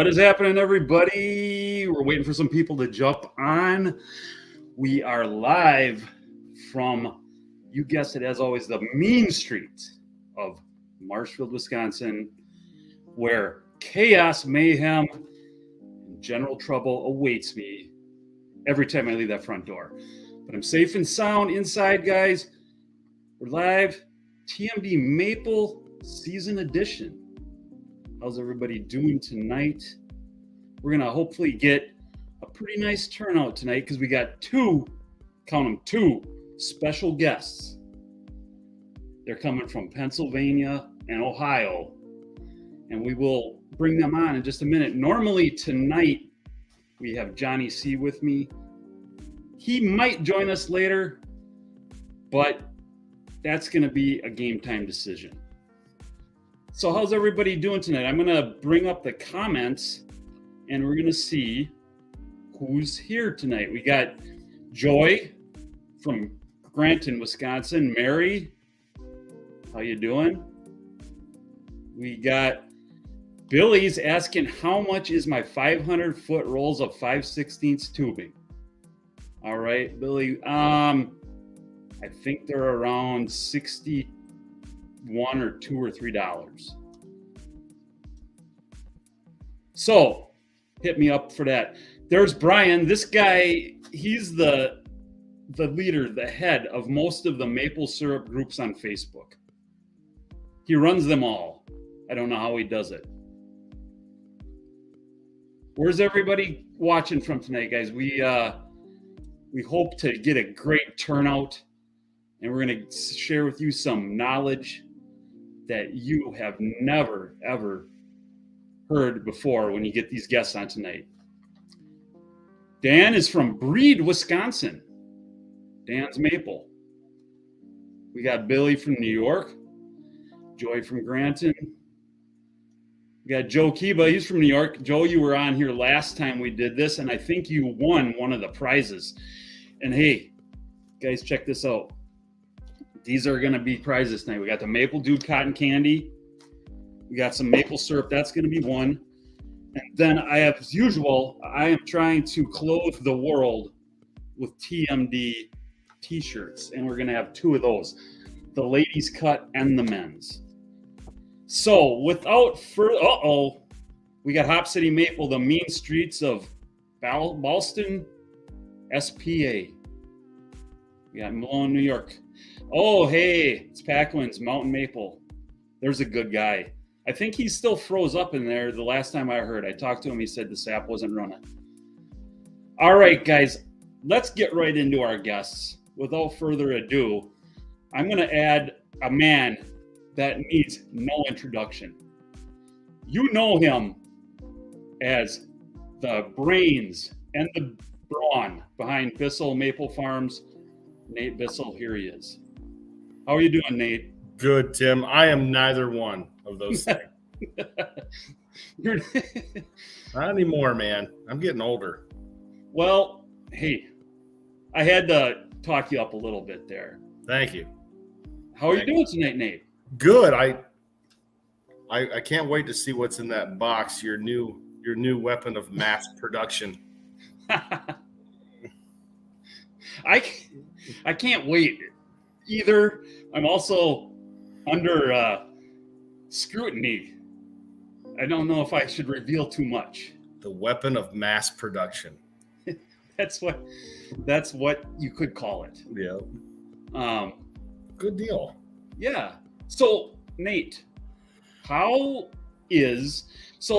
What is happening, everybody? We're waiting for some people to jump on. We are live from, you guessed it, as always, the mean street of Marshfield, Wisconsin, where chaos, mayhem, and general trouble awaits me every time I leave that front door. But I'm safe and sound inside, guys. We're live, TMD Maple Season Edition. How's everybody doing tonight? We're going to hopefully get a pretty nice turnout tonight because we got two special guests. They're coming from Pennsylvania and Ohio, and we will bring them on in just a minute. Normally tonight, we have Johnny C with me. He might join us later, but that's going to be a game time decision. So how's everybody doing tonight? I'm going to bring up the comments and we're going to see who's here tonight. We got Joy from Granton, Wisconsin. Mary, how you doing? We got Billy's asking, how much is my 500-foot rolls of 5/16 tubing? All right, Billy. I think they're around $61 or $2 or $3. So hit me up for that. There's Brian. This guy, he's the leader, the head of most of the maple syrup groups on Facebook. He runs them all. I don't know how he does it. Where's everybody watching from tonight, guys? We hope to get a great turnout, and we're going to share with you some knowledge that you have never, ever heard before when you get these guests on tonight. Dan is from Breed, Wisconsin. Dan's Maple. We got Billy from New York. Joy from Granton. We got Joe Kiba. He's from New York. Joe, you were on here last time we did this, and I think you won one of the prizes. And hey, guys, check this out. These are going to be prizes tonight. We got the Maple Dude Cotton Candy. We got some maple syrup. That's going to be one. And then I have, as usual, I am trying to clothe the world with TMD t-shirts. And we're going to have two of those. The ladies cut and the men's. So without further, we got Hop City Maple, the mean streets of Ballston, SPA. We got Malone, New York. Oh, hey, it's Packwin's Mountain Maple. There's a good guy. I think he still froze up in there the last time I heard. I talked to him. He said the sap wasn't running. All right, guys, let's get right into our guests. Without further ado, I'm going to add a man that needs no introduction. You know him as the brains and the brawn behind Bissell Maple Farms. Nate Bissell, here he is. How are you doing, Nate? Good, Tim. I am neither one of those things. Not anymore, man. I'm getting older. Well, hey, I had to talk you up a little bit there. Thank you. How are you doing tonight, Nate? Good. I can't wait to see what's in that box. Your new weapon of mass production. I can't wait either. I'm also under scrutiny. I don't know if I should reveal too much. The weapon of mass production. That's what you could call it. Yeah. Good deal. Yeah. So, Nate, so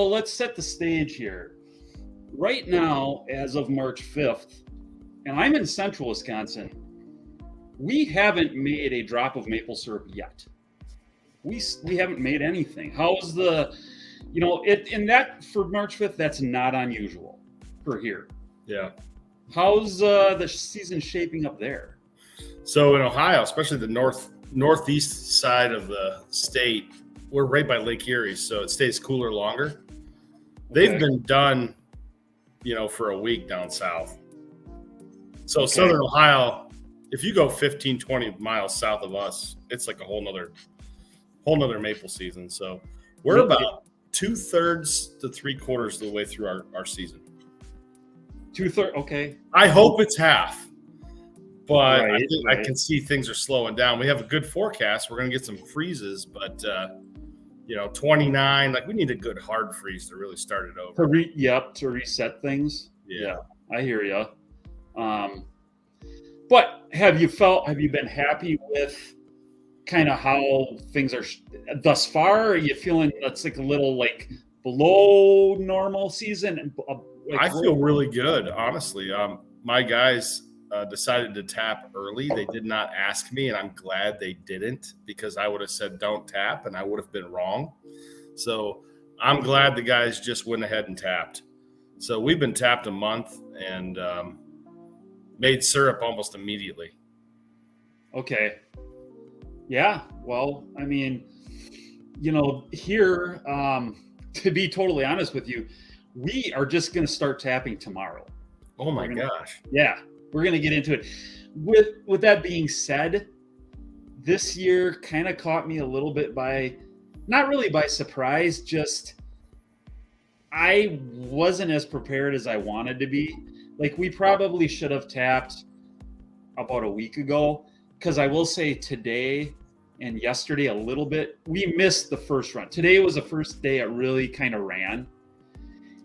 let's set the stage here. Right now, as of March 5th, and I'm in central Wisconsin, we haven't made a drop of maple syrup yet. We haven't made anything. How's for March 5th, that's not unusual for here. Yeah. How's the season shaping up there? So in Ohio, especially the northeast side of the state, we're right by Lake Erie, so it stays cooler longer. Okay. They've been done, for a week down south. So okay. Southern Ohio, if you go 15, 20 miles south of us, it's like a whole nother maple season. So we're about 2/3 to 3/4 of the way through our season. 2/3. Okay. I hope it's half, but Right, I think right. I can see things are slowing down. We have a good forecast. We're going to get some freezes, but 29. Like we need a good hard freeze to really start it over. To reset things. Yeah. I hear you. But have you been happy with kind of how things are thus far? Are you feeling that's like a little like below normal season? I feel really good, honestly. My guys decided to tap early. They did not ask me, and I'm glad they didn't, because I would have said don't tap, and I would have been wrong. So I'm glad the guys just went ahead and tapped. So we've been tapped a month and made syrup almost immediately. Okay. Yeah. Well, I mean, here, to be totally honest with you, we are just going to start tapping tomorrow. Oh my gosh. Yeah. We're going to get into it. With that being said, this year kind of caught me a little bit not really by surprise, just I wasn't as prepared as I wanted to be. Like we probably should have tapped about a week ago, because I will say today and yesterday a little bit, we missed the first run. Today was the first day it really kind of ran.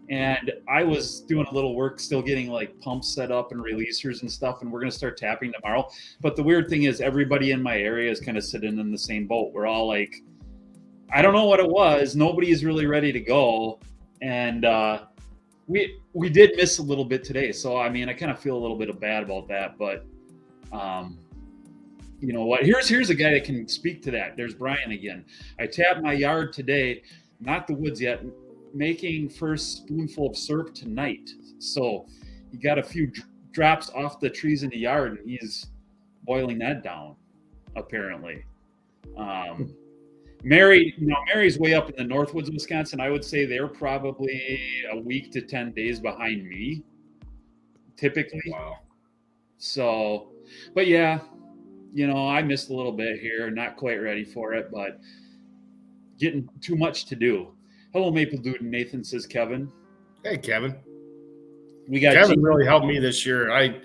And I was doing a little work, still getting like pumps set up and releasers and stuff, and we're going to start tapping tomorrow. But the weird thing is everybody in my area is kind of sitting in the same boat. We're all like, I don't know what it was. Nobody is really ready to go. And we did miss a little bit today. So, I mean, I kind of feel a little bit bad about that. But you know what? Here's a guy that can speak to that. There's Brian again. I tapped my yard today, not the woods yet, making first spoonful of syrup tonight. So he got a few drops off the trees in the yard, and he's boiling that down, apparently. Mary's way up in the Northwoods of Wisconsin. I would say they're probably a week to 10 days behind me, typically. Wow. So, but yeah, I missed a little bit here, not quite ready for it, but getting too much to do. Hello, Maple Dude. Nathan says, Kevin. Hey, Kevin. Kevin really helped me this year. I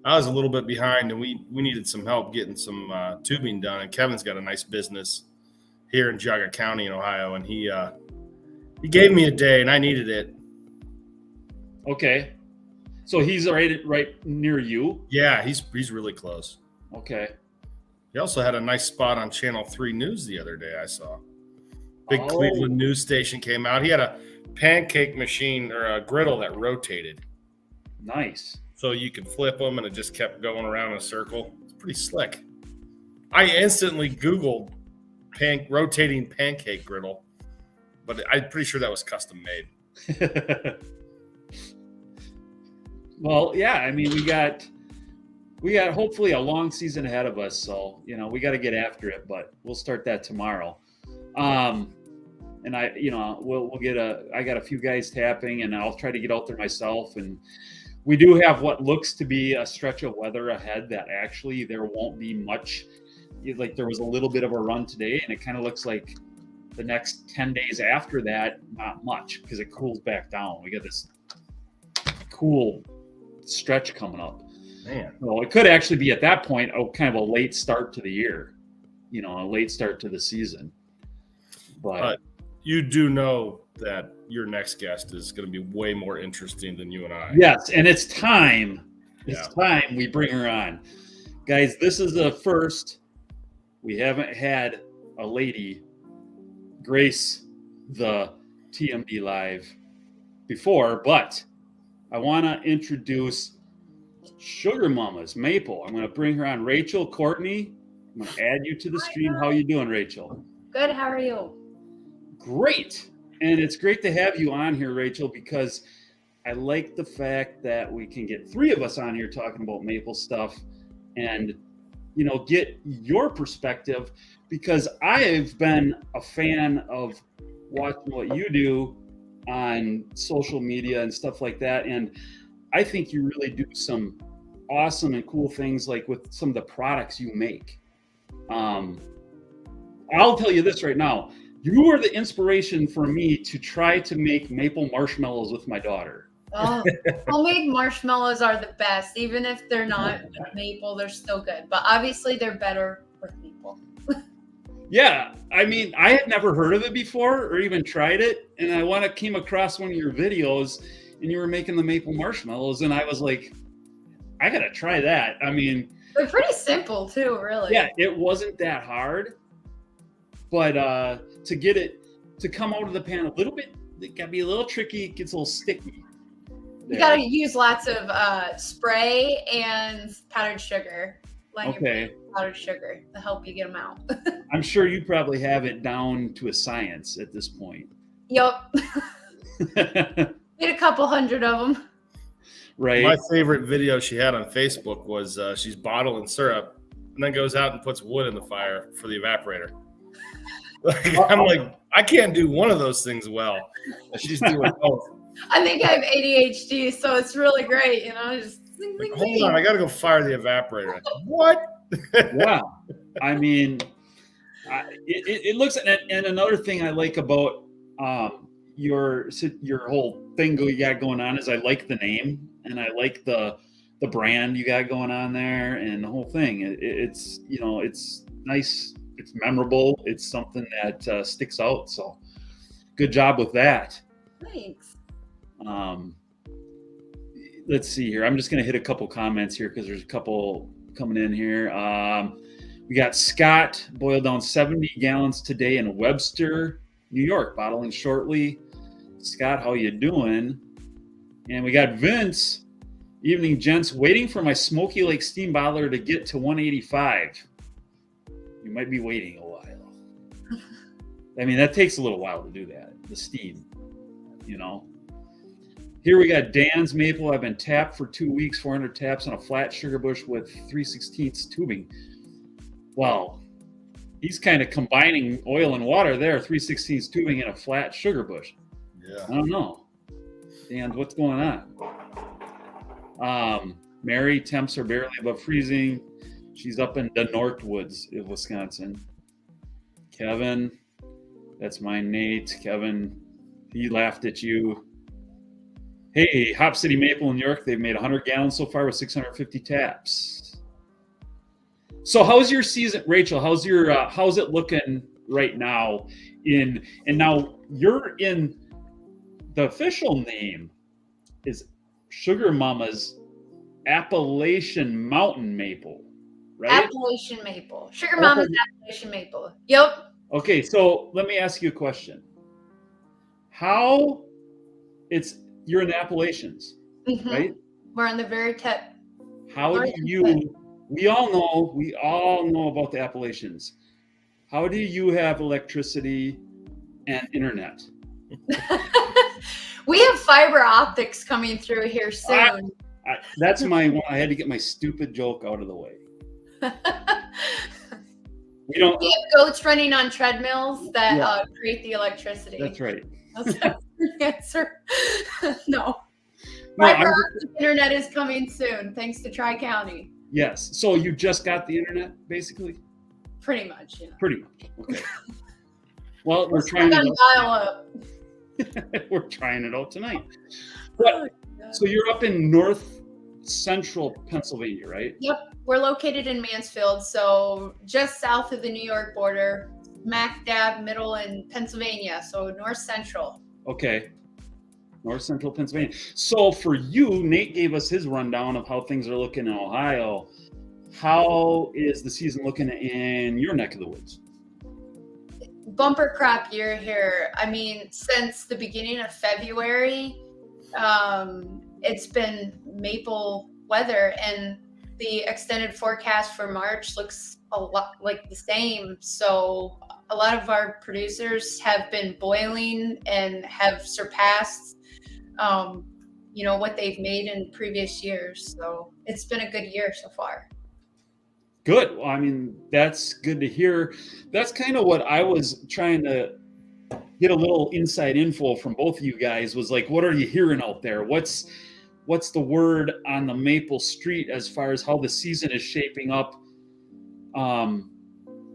was a little bit behind, and we needed some help getting some tubing done. And Kevin's got a nice business here in Geauga County in Ohio, and he gave me a day, and I needed it. Okay, so he's right near you. Yeah, he's really close. Okay. He also had a nice spot on Channel 3 News the other day. I saw. Big Cleveland news station came out. He had a pancake machine or a griddle that rotated. Nice. So you could flip them, and it just kept going around in a circle. It's pretty slick. I instantly Googled rotating pancake griddle, but I'm pretty sure that was custom made. Well, yeah. I mean, we got hopefully a long season ahead of us, so we got to get after it. But we'll start that tomorrow. And I got a few guys tapping, and I'll try to get out there myself. And we do have what looks to be a stretch of weather ahead that actually there won't be much. Like there was a little bit of a run today, and it kind of looks like the next 10 days after that, not much, because it cools back down. We got this cool stretch coming up. Man. Well, it could actually be at that point, kind of a late start to the year, a late start to the season. But you do know that your next guest is going to be way more interesting than you and I. Yes, and it's time. It's time we bring her on. Guys, this is the first. We haven't had a lady grace the TMD Live before, but I want to introduce Sugar Mamas Maple. I'm going to bring her on. Rachel Courtney, I'm going to add you to the stream. How you doing, Rachel? Good. How are you? Great. And it's great to have you on here, Rachel, because I like the fact that we can get three of us on here talking about maple stuff and, get your perspective, because I've been a fan of watching what you do on social media and stuff like that. And I think you really do some awesome and cool things, like with some of the products you make. I'll tell you this right now. You were the inspiration for me to try to make maple marshmallows with my daughter. Oh, homemade marshmallows are the best. Even if they're not maple, they're still good. But obviously, they're better with maple. Yeah, I mean, I had never heard of it before or even tried it, and I came across one of your videos, and you were making the maple marshmallows, and I was like, I gotta try that. I mean, they're pretty simple too, really. Yeah, it wasn't that hard, but to get it to come out of the pan a little bit, it gotta be a little tricky. It gets a little sticky. You gotta use lots of spray and powdered sugar. Okay. Powdered sugar to help you get them out. I'm sure you probably have it down to a science at this point. Yup. Get a couple hundred of them. Right. My favorite video she had on Facebook was she's bottling syrup and then goes out and puts wood in the fire for the evaporator. I'm like, I can't do one of those things well. She's doing both. I think I have ADHD, so it's really great. Just zing, zing, Hold zing. on, I got to go fire the evaporator. Like, what? Wow. I mean, it looks, and another thing I like about your whole thing you got going on is I like the name, and I like the brand you got going on there, and the whole thing. It's it's nice, it's memorable, it's something that sticks out. So, good job with that. Thanks. Let's see here. I'm just gonna hit a couple comments here because there's a couple coming in here. We got Scott, boiled down 70 gallons today in Webster, New York, bottling shortly. Scott, how you doing? And we got Vince, evening gents, waiting for my Smoky Lake steam bottler to get to 185. You might be waiting a while. I mean, that takes a little while to do that, the steam, Here we got Dan's Maple. I've been tapped for 2 weeks, 400 taps on a flat sugar bush with 3/16 tubing. Wow. He's kind of combining oil and water there, 3/16 tubing in a flat sugar bush. Yeah. I don't know. Dan, what's going on? Mary, temps are barely above freezing. She's up in the Northwoods of Wisconsin. Kevin, that's my Nate. Kevin, he laughed at you. Hey, Hop City Maple in New York, they've made 100 gallons so far with 650 taps. So how's your season, Rachel? How's it looking right now? And now you're in, the official name is Sugar Mama's Appalachian Mountain Maple, right? Appalachian Maple. Sugar Mama's Appalachian Maple. Yep. Okay, so let me ask you a question. You're in the Appalachians, Mm-hmm. right? We're on the very tip. How do we all know about the Appalachians. How do you have electricity and internet? We have fiber optics coming through here soon. That's my one. I had to get my stupid joke out of the way. We don't. We have goats running on treadmills that create the electricity. That's right. That's the answer. No. No, Fiber optic internet is coming soon, thanks to Tri-County. Yes. So you just got the internet, basically? Pretty much, yeah. Pretty much. Okay. Well, we're Still trying got it dial up. we're trying it out tonight. But, so you're up in north central Pennsylvania, right? Yep. We're located in Mansfield, so just south of the New York border, smack dab middle in Pennsylvania, so north central. Okay. North central Pennsylvania. So for you, Nate gave us his rundown of how things are looking in Ohio. How is the season looking in your neck of the woods? Bumper crop year here. I mean, since the beginning of February, it's been maple weather, and the extended forecast for March looks a lot like the same. So a lot of our producers have been boiling and have surpassed what they've made in previous years. So it's been a good year so far. Good. Well, I mean, that's good to hear. That's kind of what I was trying to get a little inside info from both of you guys, was like, what are you hearing out there? What's the word on the Maple Street as far as how the season is shaping up?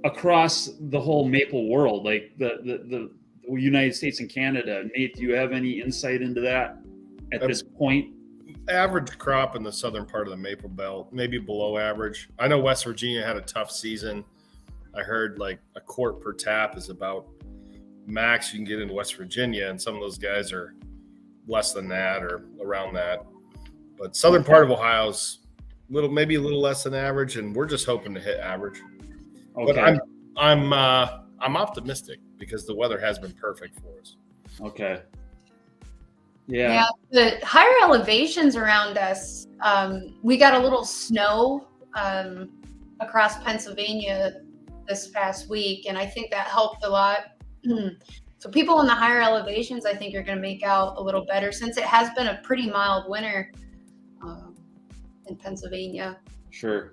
across the whole maple world, like the United States and Canada. Nate, do you have any insight into that at this point? Average crop in the southern part of the maple belt, maybe below average. I know West Virginia had a tough season. I heard like a quart per tap is about max you can get in West Virginia, and some of those guys are less than that or around that. But southern part of Ohio's maybe a little less than average, and we're just hoping to hit average. Okay. But I'm optimistic because the weather has been perfect for us. Okay. Yeah. The higher elevations around us, we got a little snow across Pennsylvania this past week, and I think that helped a lot. So people in the higher elevations, I think, are going to make out a little better since it has been a pretty mild winter in Pennsylvania. Sure.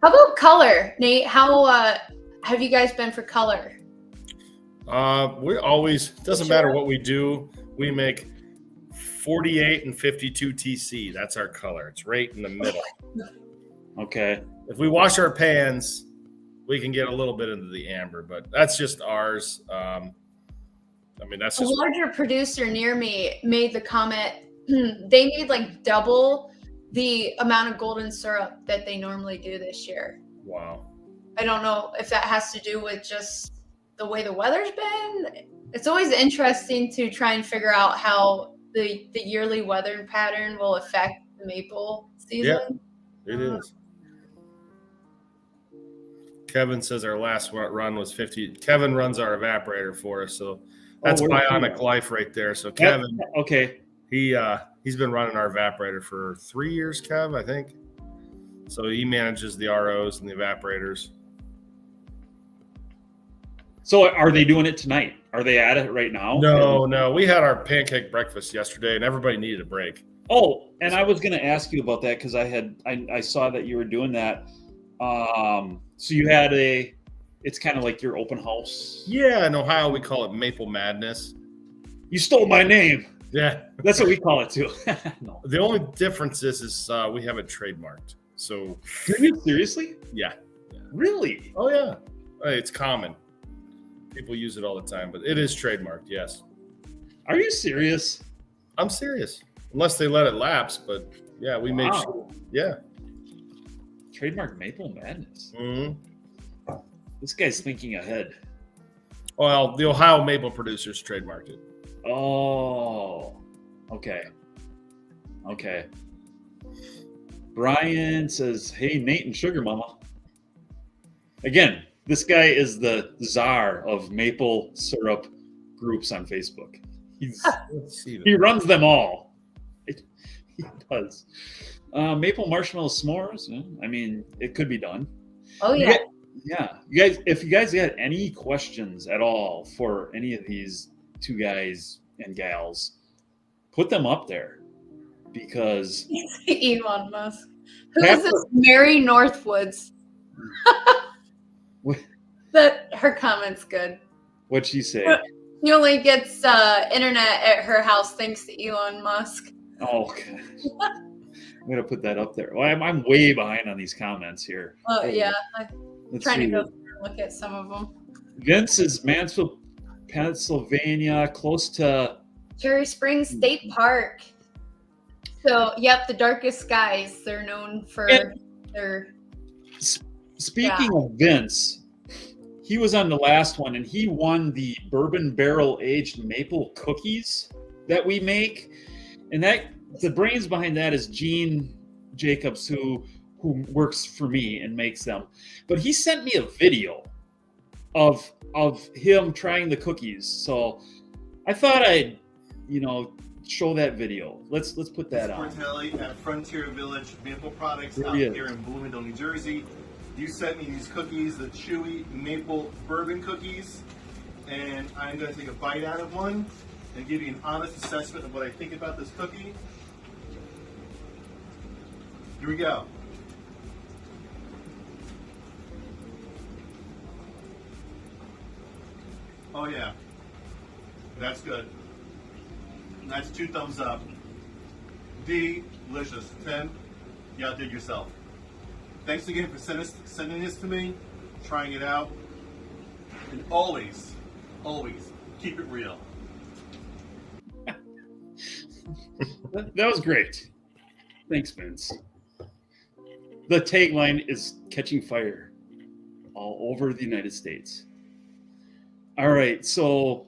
How about color, Nate? How have you guys been for color? We always, doesn't matter what we do, we make 48 and 52 TC. That's our color. It's right in the middle. Okay. If we wash our pans, we can get a little bit into the amber, but that's just ours. I mean, that's just a larger producer near me made the comment they made like double the amount of golden syrup that they normally do this year. Wow. I don't know if that has to do with just the way the weather's been. It's always interesting to try and figure out how the yearly weather pattern will affect the maple season. Yeah, it is. Kevin says our last run was 50. Kevin runs our evaporator for us, so that's bionic life right there. So Kevin, okay, he's been running our evaporator for 3 years, Kev, I think. So he manages the ROs and the evaporators. So are they doing it tonight? Are they at it right now? No. We had our pancake breakfast yesterday, and everybody needed a break. Oh, and I was going to ask you about that because I saw that you were doing that. So you had it's kind of like your open house. Yeah, in Ohio we call it Maple Madness. You stole my name. Yeah, that's what we call it too. No. The only difference is we have it trademarked. So, seriously? Yeah. Really? Oh yeah, it's common. People use it all the time, but it is trademarked. Yes. Are you serious? I'm serious. Unless they let it lapse, but yeah, we made sure. Yeah. Trademark Maple Madness. Mm-hmm. This guy's thinking ahead. Well, the Ohio maple producers trademarked it. Oh, okay. Brian says, "Hey, Nate and Sugar Mama." Again, this guy is the czar of maple syrup groups on Facebook. He runs them all. He does. Maple marshmallow s'mores. I mean, it could be done. Oh yeah. You guys, if you guys got any questions at all for any of these two guys and gals, put them up there because Elon Musk. Who is this Mary Northwoods? That her comment's good. What'd she say? He only gets internet at her house thanks to Elon Musk. Oh, okay. I'm gonna put that up there. Well, I'm way behind on these comments here. Oh yeah, I'm trying to go through and look at some of them. Vince is Mansfield, Pennsylvania, close to Cherry Springs State Park. So, yep, the darkest skies. They're known for their. Speaking of Vince, he was on the last one, and he won the bourbon barrel aged maple cookies that we make, and the brains behind that is Gene Jacobs, who works for me and makes them. But he sent me a video of him trying the cookies, so I thought I'd show that video. Let's put that on. Sportelli at Frontier Village Maple Products out here in Bloomingdale, New Jersey. You sent me these cookies, the chewy maple bourbon cookies, and I'm going to take a bite out of one and give you an honest assessment of what I think about this cookie. Here we go. Oh yeah, that's good. That's 2 thumbs up. Delicious. 10, you outdid yourself. Thanks again for sending this to me, trying it out. And always, always keep it real. That was great. Thanks, Vince. The tagline is catching fire all over the United States. All right, so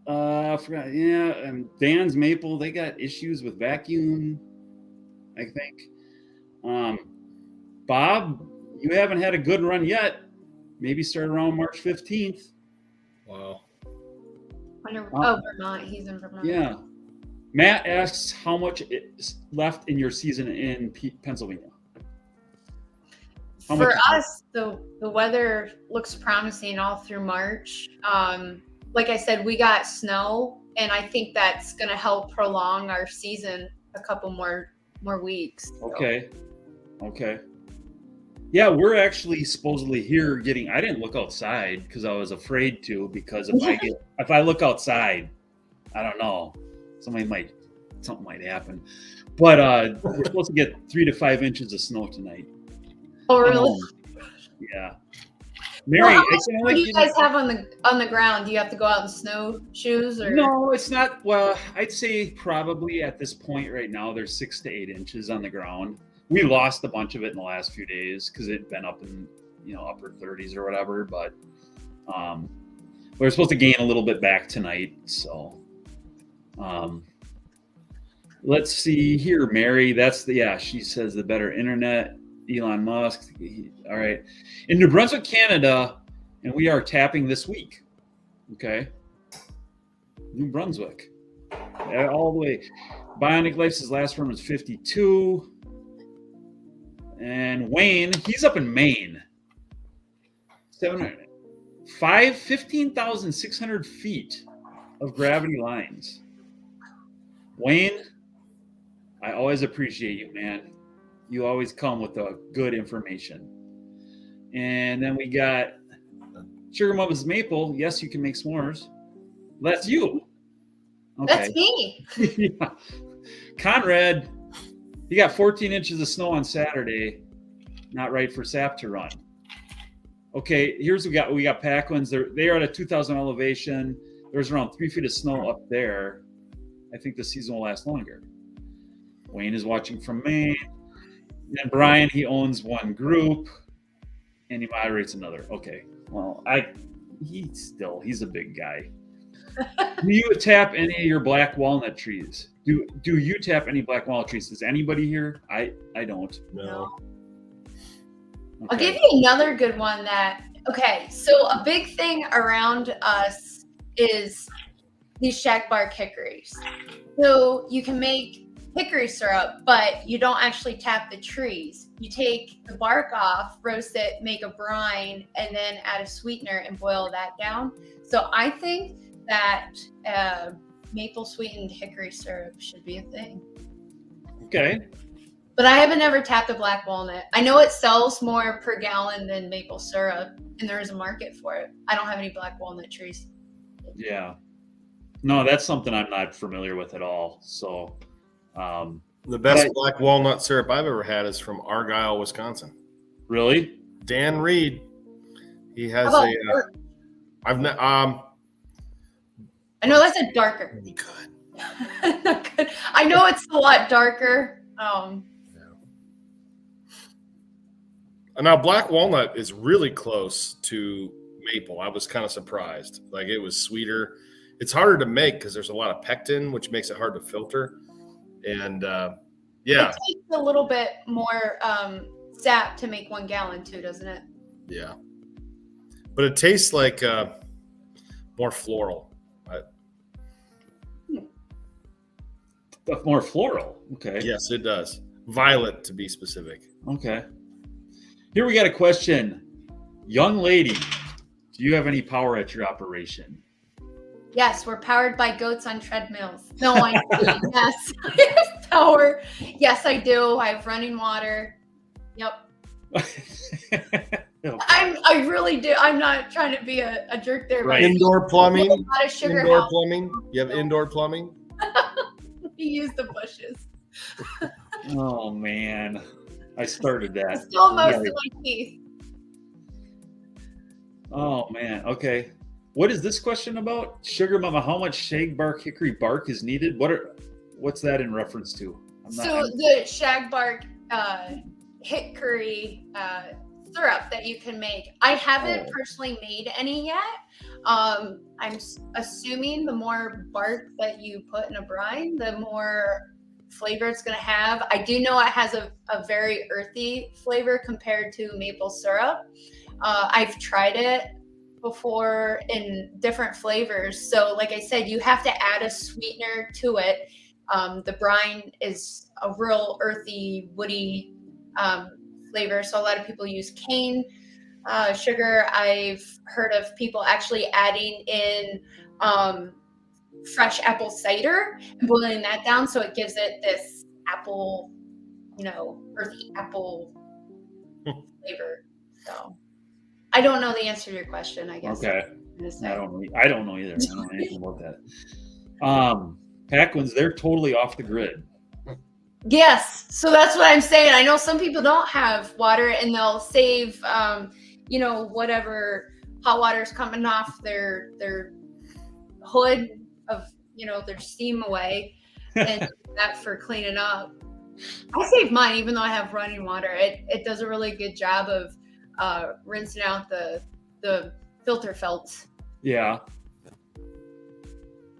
I forgot. Yeah, and Dan's Maple, they got issues with vacuum, I think. Bob, you haven't had a good run yet. Maybe start around March 15th. Wow. Vermont. He's in Vermont. Yeah. Matt asks how much is left in your season in Pennsylvania. For us, the weather looks promising all through March. Like I said, we got snow, and I think that's going to help prolong our season a couple more weeks. So. Okay. Yeah, we're actually supposedly here getting. I didn't look outside because I was afraid to. Because if I look outside, I don't know, something might happen. But we're supposed to get 3 to 5 inches of snow tonight. Oh, really? Yeah. Mary, what do you guys have on the ground? Do you have to go out in snowshoes or? No, it's not. Well, I'd say probably at this point right now, there's 6 to 8 inches on the ground. We lost a bunch of it in the last few days because it'd been up in upper 30s or whatever. But we're supposed to gain a little bit back tonight. So let's see here, Mary. She says the better internet. Elon Musk. All right. In New Brunswick, Canada, and we are tapping this week. Okay. New Brunswick. All the way. Bionic Life's last run was 52. And Wayne, he's up in Maine. 15,600 feet of gravity lines. Wayne, I always appreciate you, man. You always come with the good information. And then we got Sugar Mama's Maple. Yes, you can make s'mores. That's you. Okay. That's me. Yeah. Conrad, he got 14 inches of snow on Saturday. Not right for sap to run. Okay, here's what we got Packlands. They are at a 2,000 elevation. There's around 3 feet of snow up there. I think the season will last longer. Wayne is watching from Maine. And Brian, he owns one group and he moderates another. Okay. Well, he's a big guy. Do you tap any of your black walnut trees? Do you tap any black walnut trees? Does anybody here? I don't. No. Okay. I'll give you another good one so a big thing around us is these shack bark hickories. So you can make hickory syrup, but you don't actually tap the trees. You take the bark off, roast it, make a brine, and then add a sweetener and boil that down. So I think that maple sweetened hickory syrup should be a thing. Okay. But I haven't ever tapped a black walnut. I know it sells more per gallon than maple syrup, and there is a market for it. I don't have any black walnut trees. Yeah. No, that's something I'm not familiar with at all. So the best black walnut syrup I've ever had is from Argyle, Wisconsin. Really? Dan Reed. He has I've not I know that's a darker. Good. I know it's a lot darker. Now, black walnut is really close to maple. I was kind of surprised. Like, it was sweeter. It's harder to make because there's a lot of pectin, which makes it hard to filter. And it takes a little bit more sap to make 1 gallon too, doesn't it? Yeah, but it tastes like more floral. More floral. Okay. Yes, it does. Violet, to be specific. Okay. Here we got a question. Young lady, do you have any power at your operation? Yes, we're powered by goats on treadmills. No, I do. Yes, I have power. Yes, I do. I have running water. Yep. I really do. I'm not trying to be a jerk there. Right. Indoor plumbing. A lot of sugar Indoor helps. plumbing. You have indoor plumbing. You use the bushes. Oh man, I started that. I stole most of my teeth. Oh man. Okay. What is this question about? Sugar Mama, how much shag bark hickory bark is needed? What's that in reference to? The shag bark hickory syrup that you can make. I haven't personally made any yet. I'm assuming the more bark that you put in a brine, the more flavor it's going to have. I do know it has a very earthy flavor compared to maple syrup. I've tried it before in different flavors. So like I said, you have to add a sweetener to it. The brine is a real earthy, woody flavor. So a lot of people use cane sugar. I've heard of people actually adding in fresh apple cider and boiling that down. So it gives it this apple, earthy apple flavor. So I don't know the answer to your question, I guess. Okay. I don't know either. I don't know anything about that. Paquins, they're totally off the grid. Yes. So that's what I'm saying. I know some people don't have water and they'll save, whatever hot water is coming off their hood of, their steam away and that for cleaning up. I save mine, even though I have running water. It does a really good job of rinsing out the filter felt. Yeah.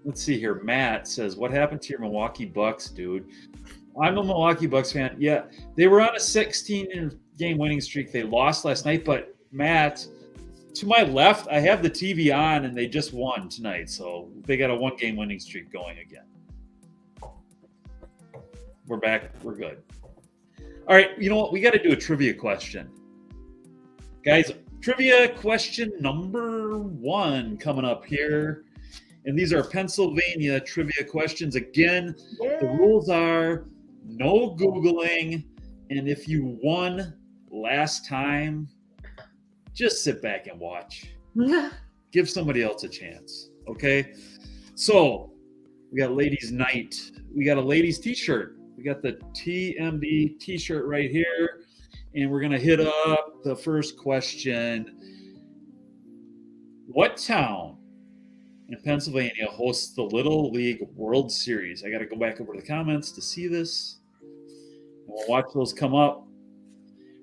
Let's see here. Matt says, what happened to your Milwaukee Bucks, dude? I'm a Milwaukee Bucks fan. Yeah, they were on a 16-game winning streak. They lost last night, but Matt, to my left, I have the TV on, and they just won tonight. So they got a 1-game winning streak going again. We're back. We're good. All right, you know what? We got to do a trivia question. Guys, trivia question number 1 coming up here. And these are Pennsylvania trivia questions. Again, the rules are no Googling. And if you won last time, just sit back and watch. Give somebody else a chance. Okay? So we got ladies' night. We got a ladies' t-shirt. We got the TMD t-shirt right here. And we're going to hit up the first question. What town in Pennsylvania hosts the Little League World Series? I got to go back over the comments to see this. And we'll watch those come up.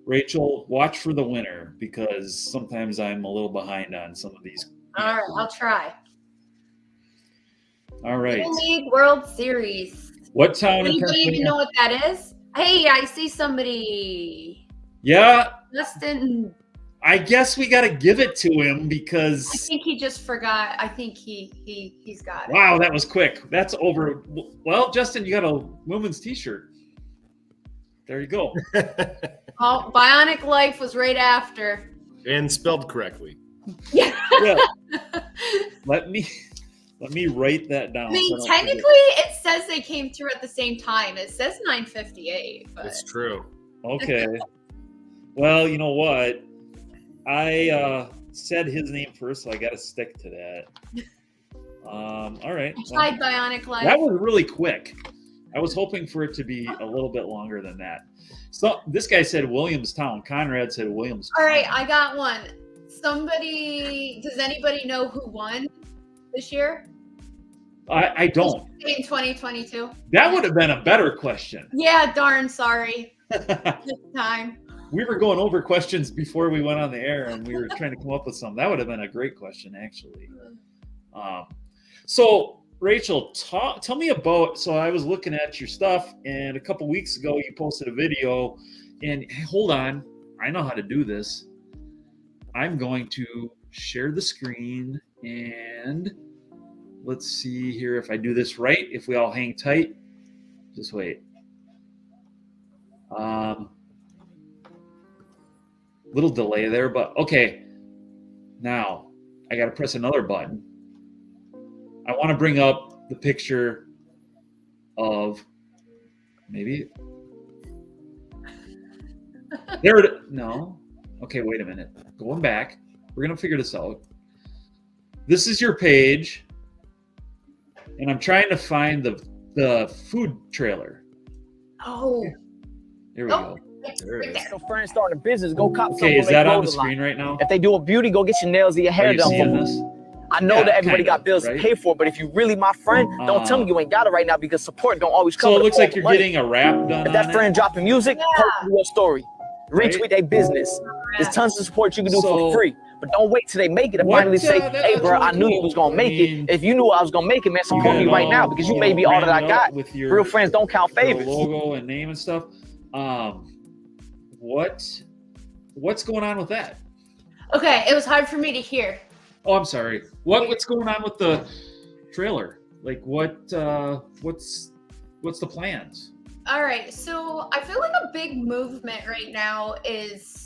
Rachel, watch for the winner because sometimes I'm a little behind on some of these. All right, I'll try. All right. Little League World Series. What town in Anybody Pennsylvania? even know what that is? Hey, I see somebody. Yeah. Justin. I guess we got to give it to him because I think he just forgot. I think he's got it. Wow, that was quick. That's over. Well, Justin, you got a women's t-shirt. There you go. Oh, Bionic Life was right after. And spelled correctly. Yeah. Let me write that down. I mean, technically, it says they came through at the same time. It says 9:58. But... That's true. Okay. Well, you know what? I said his name first, so I got to stick to that. All right. I tried Bionic Life. That was really quick. I was hoping for it to be a little bit longer than that. So this guy said Williamstown. Conrad said Williamstown. All right, I got one. Does anybody know who won this year? I don't. In 2022. That would have been a better question. Yeah, darn sorry. This time. We were going over questions before we went on the air, and we were trying to come up with some. That would have been a great question, actually. So, Rachel, tell me about. So, I was looking at your stuff, and a couple weeks ago, you posted a video. And hold on, I know how to do this. I'm going to share the screen, and let's see here if I do this right. If we all hang tight, just wait. Little delay there, but okay. Now I got to press another button. I want to bring up the picture of maybe there. No. Okay, wait a minute. Going back. We're going to figure this out. This is your page. And I'm trying to find the food trailer. Oh. There we go. There it is. Your friends starting a business, go cop something. Okay, is that on the screen right now? If they do a beauty, go get your nails and your Are hair you done. seeing this? I know Yeah, that everybody kinda, got bills right? to pay for, but if you really my friend, don't tell me you ain't got it right now because support don't always come. So it with looks all like the you're money. getting a rap done If that on friend it. dropping music, post your story. Right? Retweet their business. There's tons of support you can do So- for free. But don't wait till they make it and What, finally say, that- hey, that's bro, I really knew you cool. was going to I make mean, it. If you knew I was going to make it, man, You support got me it right now because you may be all that I branded got. up with your Real friends don't count your favors. logo and name and stuff. What's going on with that? Okay, it was hard for me to hear. Oh, I'm sorry. What's going on with the trailer? Like what's the plans? All right, so I feel like a big movement right now is,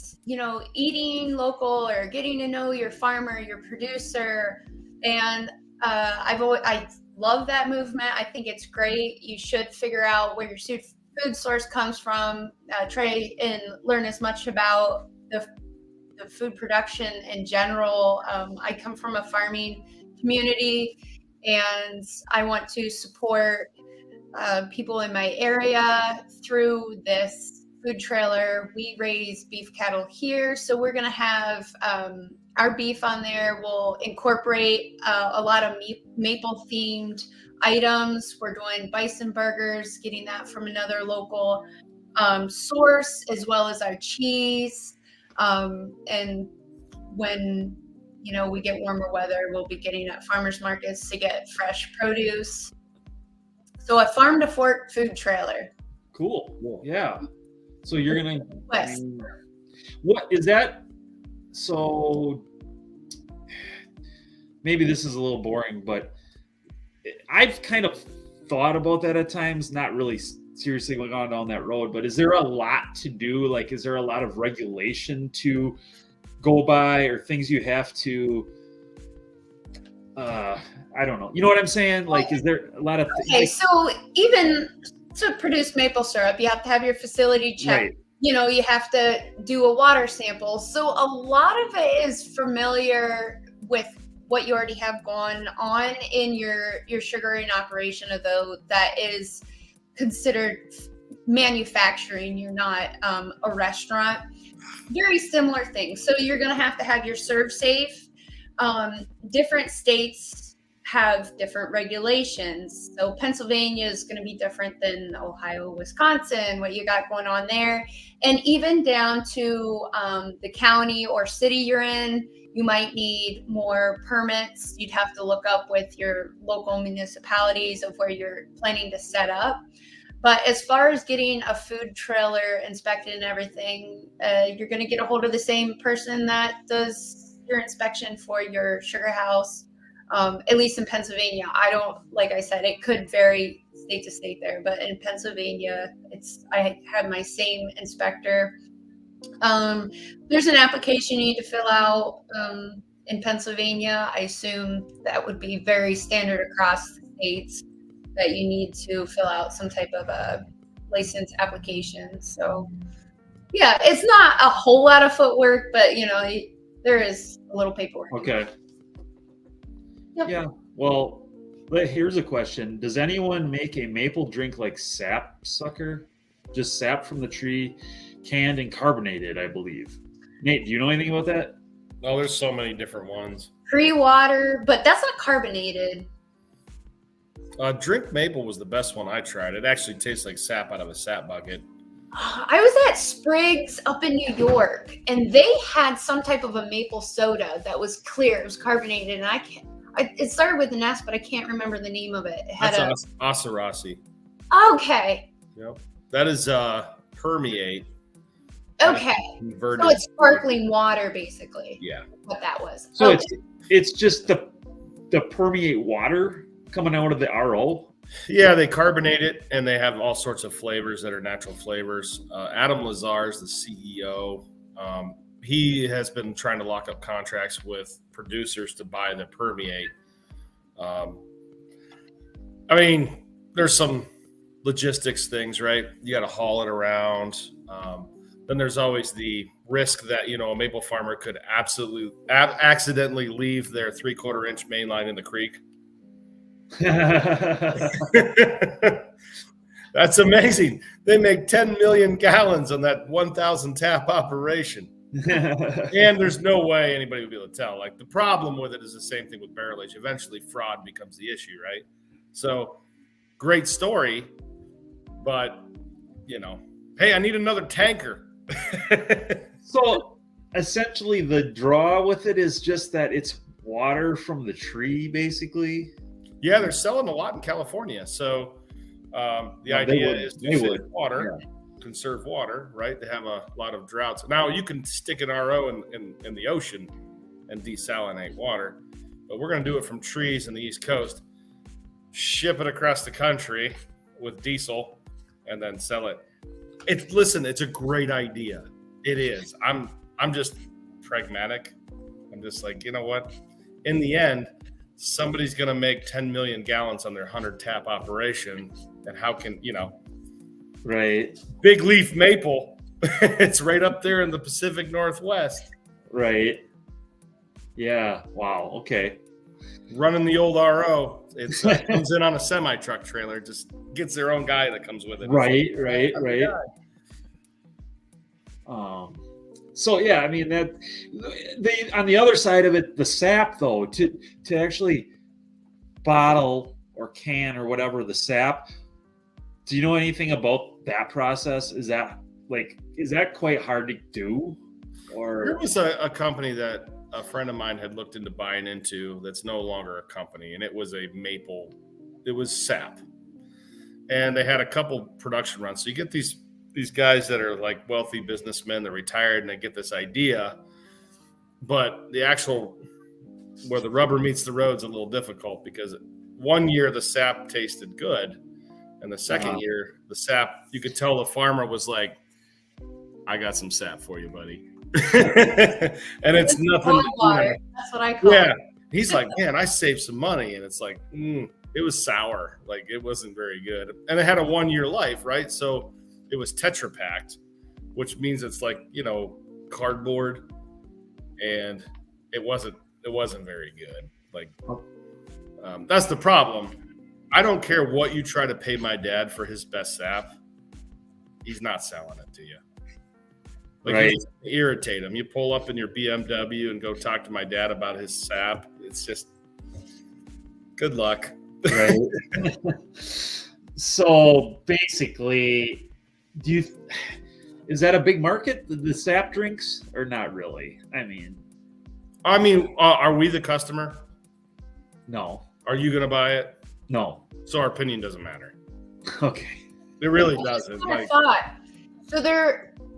eating local or getting to know your farmer, your producer, and I love that movement. I think it's great. You should figure out where your food source comes from. Try and learn as much about the food production in general. I come from a farming community, and I want to support people in my area through this food trailer. We raise beef cattle here, so we're going to have our beef on there. We'll incorporate a lot of maple themed items. We're doing bison burgers, getting that from another local source, as well as our cheese. And when we get warmer weather, we'll be getting at farmers markets to get fresh produce. So a farm to fork food trailer. Cool. Yeah. So you're gonna. West. What is that? So maybe this is a little boring, but I've kind of thought about that at times. Not really seriously gone down that road, but is there a lot to do? Like, is there a lot of regulation to go by, or things you have to? I don't know. You know what I'm saying? Like, is there a lot of? Okay, so even to produce maple syrup, you have to have your facility checked. Right. You have to do a water sample. So a lot of it is familiar with what you already have going on in your sugaring operation, although that is considered manufacturing. You're not a restaurant. Very similar things. So you're going to have your serve safe. Different states have different regulations. So Pennsylvania is going to be different than Ohio, Wisconsin, what you got going on there. And even down to the county or city you're in, you might need more permits. You'd have to look up with your local municipalities of where you're planning to set up. But as far as getting a food trailer inspected and everything, you're going to get a hold of the same person that does your inspection for your sugar house. At least in Pennsylvania. Like I said, it could vary state to state there, but in Pennsylvania, I have my same inspector. There's an application you need to fill out in Pennsylvania. I assume that would be very standard across the states, that you need to fill out some type of a license application. So yeah, it's not a whole lot of footwork, but there is a little paperwork. Okay. Yep. Yeah. Well, here's a question. Does anyone make a maple drink like sap sucker? Just sap from the tree, canned and carbonated, I believe. Nate, do you know anything about that? Oh, there's so many different ones. Pre-water, but that's not carbonated. Drink maple was the best one I tried. It actually tastes like sap out of a sap bucket. I was at Spriggs up in New York, and they had some type of a maple soda that was clear. It was carbonated, and it started with an S, but I can't remember the name of it. It had That's Acerasi. Okay. Yep. That is permeate. Okay. Converted. So it's sparkling water, basically. Yeah. What that was. So Okay. it's just the permeate water coming out of the RO. Yeah, they carbonate it, and they have all sorts of flavors that are natural flavors. Adam Lazar is the CEO. He has been trying to lock up contracts with producers to buy the permeate. I mean, there's some logistics things, right? You got to haul it around. Then there's always the risk that, a maple farmer could accidentally leave their 3/4 inch main line in the creek. That's amazing. They make 10 million gallons on that 1,000 tap operation. And there's no way anybody would be able to tell. Like, the problem with it is the same thing with barrel age. Eventually, fraud becomes the issue, right? So, great story, but, hey, I need another tanker. So, essentially, the draw with it is just that it's water from the tree, basically. Yeah, they're selling a lot in California. So, the idea is to save water. Yeah. Conserve water, right? They have a lot of droughts. Now you can stick an RO in the ocean and desalinate water, but we're going to do it from trees in the East Coast, ship it across the country with diesel, and then sell it. It's a great idea. It is. I'm just pragmatic. I'm just like, you know what? In the end, somebody's going to make 10 million gallons on their 100 tap operation, and how can Right. Big leaf maple. It's right up there in the Pacific Northwest. Right. Yeah. Wow. Okay. Running the old RO. It comes in on a semi-truck trailer, just gets their own guy that comes with it. Right. So yeah, I mean that on the other side of it, the sap though, to actually bottle or can or whatever the sap. Do you know anything about that process? Is that quite hard to do? Or there was a company that a friend of mine had looked into buying into that's no longer a company, and it was it was sap. And they had a couple production runs. So you get these guys that are like wealthy businessmen, they're retired, and they get this idea. But the actual where the rubber meets the road is a little difficult, because one year the sap tasted good. And the second year, the sap, you could tell the farmer was like, I got some sap for you, buddy. And it's nothing. Water. That's what I call it. Yeah. He's like, man, I saved some money. And it's like, it was sour. Like, it wasn't very good. And it had a 1-year life, right? So it was Tetra packed, which means it's like, cardboard. And it wasn't very good. Like, that's the problem. I don't care what you try to pay my dad for his best sap. He's not selling it to you. Like, right. You irritate him. You pull up in your BMW and go talk to my dad about his sap. It's just good luck. Right. So basically, is that a big market, the sap drinks, or not really? I mean, are we the customer? No. Are you going to buy it? No. So our opinion doesn't matter. Okay. It really doesn't. I thought. So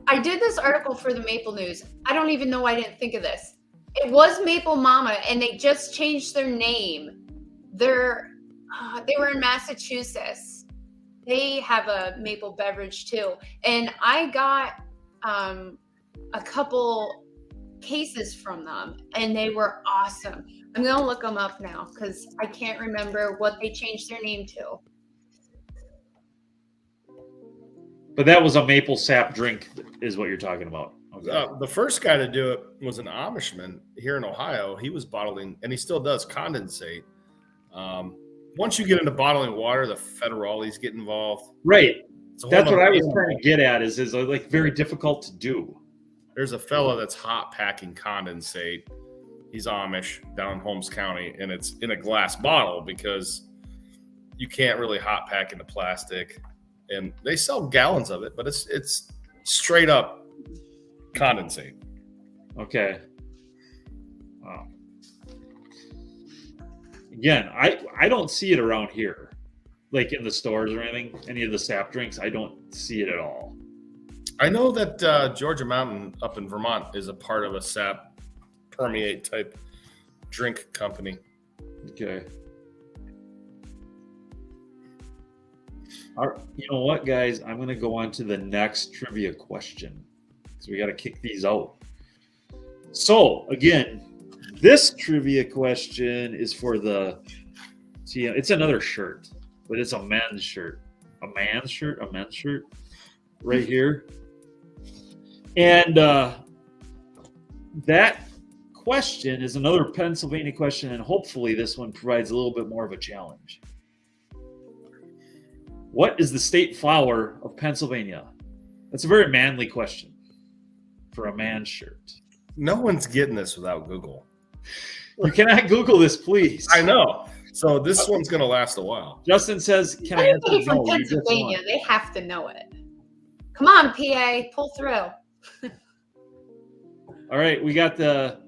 I did this article for the Maple News. I don't even know why I didn't think of this. It was Maple Mama, and they just changed their name. They were in Massachusetts. They have a maple beverage too. And I got a couple cases from them, and they were awesome. I'm going to look them up now because I can't remember what they changed their name to. But that was a maple sap drink is what you're talking about. Okay. The first guy to do it was an Amishman here in Ohio. He was bottling, and he still does, condensate. Once you get into bottling water, the federales get involved. Right. That's what I was trying to get at is like very difficult to do. There's a fella that's hot packing condensate. He's Amish down in Holmes County, and it's in a glass bottle because you can't really hot pack into plastic. And they sell gallons of it, but it's straight up condensate. Okay. Wow. Again, I don't see it around here, like in the stores or anything. Any of the sap drinks, I don't see it at all. I know that Georgia Mountain up in Vermont is a part of a sap permeate type drink company. Okay. All right. You know what, guys? I'm going to go on to the next trivia question. So we got to kick these out. So again, this trivia question is for the TM. It's another shirt, but it's a men's shirt. A men's shirt right here. And that question is another Pennsylvania question, and hopefully this one provides a little bit more of a challenge. What is the state flower of Pennsylvania? That's a very manly question for a man's shirt. No one's getting this without Google. You cannot Google this, please. I know. So this one's going to last a while. Justin says, can I answer? Anybody from No, you just Pennsylvania, won. they have to know it. Come on, PA, pull through. All right, we got the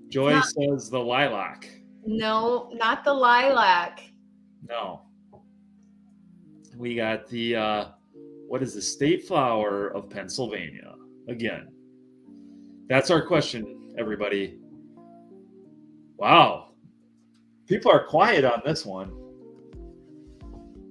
Joy says the lilac. No, not the lilac. No. We got the what is the state flower of Pennsylvania? Again. That's our question, everybody. Wow. People are quiet on this one.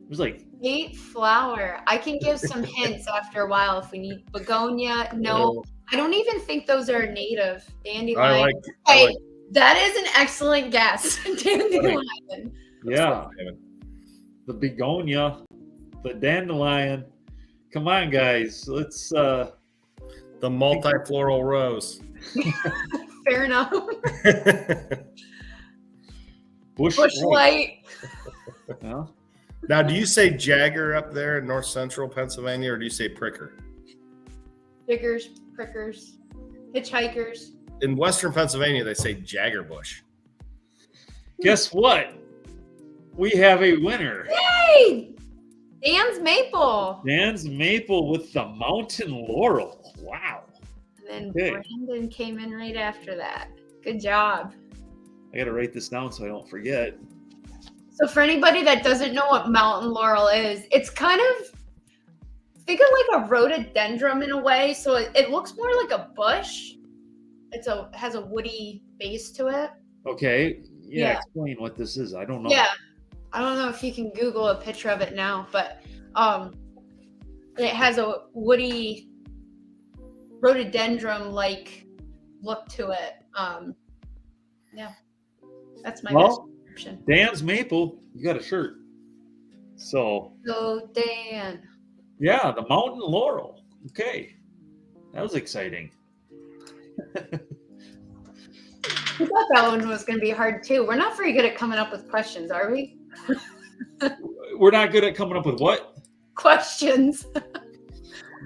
There's like State flower. I can give some hints after a while if we need. Begonia. No, I don't even think those are native. Dandelion. Hey, that is an excellent guess. Dandelion. yeah. The begonia, the dandelion. Come on, guys. Let's The multifloral rose. Fair enough. bush Bushlight. Yeah. Now, do you say Jagger up there in north central Pennsylvania, or do you say Pricker? Diggers, prickers, hitchhikers. In western Pennsylvania, they say Jaggerbush. Guess what? We have a winner. Hey! Dan's Maple. Dan's Maple with the Mountain Laurel. Wow. And then Okay. Brandon came in right after that. Good job. I got to write this down so I don't forget. So for anybody that doesn't know what mountain laurel is, it's kind of, think of like a rhododendron in a way. So it looks more like a bush. Has a woody base to it. Okay. Yeah, Yeah. explain what this is. I don't know. Yeah. I don't know if you can Google a picture of it now, but it has a woody rhododendron-like look to it. Yeah. That's my best description. Dan's Maple, you got a shirt. So, So Dan. yeah, the Mountain Laurel. Okay. That was exciting. I thought that one was going to be hard too. We're not very good at coming up with questions, are we? We're not good at coming up with what? Questions.